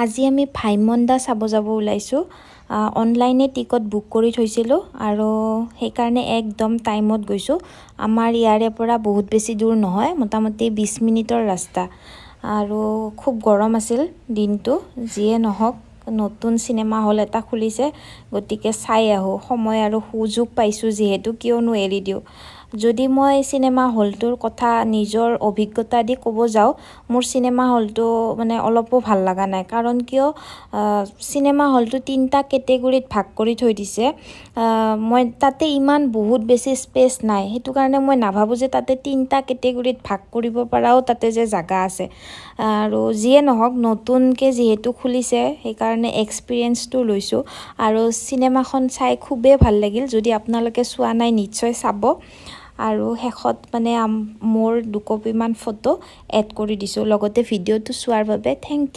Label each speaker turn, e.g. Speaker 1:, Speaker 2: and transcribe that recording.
Speaker 1: আজি আমি ভাইমন্দা চাব যাব ওলাইছোঁ অনলাইনে টিকট বুক কৰি থৈছিলোঁ আৰু সেইকাৰণে একদম টাইমত গৈছোঁ আমাৰ ইয়াৰে পৰা বহুত বেছি দূৰ নহয় মোটামুটি 20 মিনিটৰ ৰাস্তা আৰু খুব গৰম আছিল দিনটো যিয়ে নহওক নতুন সিনেমা হল এটা খুলিছে গতিকে চাই আহো সময় আৰু সুযোগ পাইছোঁ যিহেতু কিয়নো এৰি দিও যদি মই সিনেমা হলটোৰ কথা নিজৰ অভিজ্ঞতা দি ক'ব যাওঁ মোৰ সিনেমা হলটো মানে অলপো ভাল লগা নাই কাৰণ কিয় সিনেমা হলটো তিনটা কেটেগৰীত ভাগ কৰি থৈ দিছে মই তাতে ইমান বহুত বেছি স্পেচ নাই হেতু কাৰণে মই নাভাবো যে তাতে তিনটা কেটেগৰীত ভাগ কৰিব পৰাও তাতে যে জায়গা আছে আৰু যিয়ে নহওক নতুনকে যেহেতু খুলিছে সেইকাৰণে এক্সপিৰিয়েন্সটো লৈছোঁ আৰু সিনেমাখন চাই খুবেই ভাল লাগিল যদি আপোনালোকে চোৱা নাই নিশ্চয় চাব আৰু হেখত মানে মোৰ 2 কপিমান ফটো এড কৰি দিছোঁ লগতে ভিডিঅ'টো চোৱাৰ বাবে থ্যাংক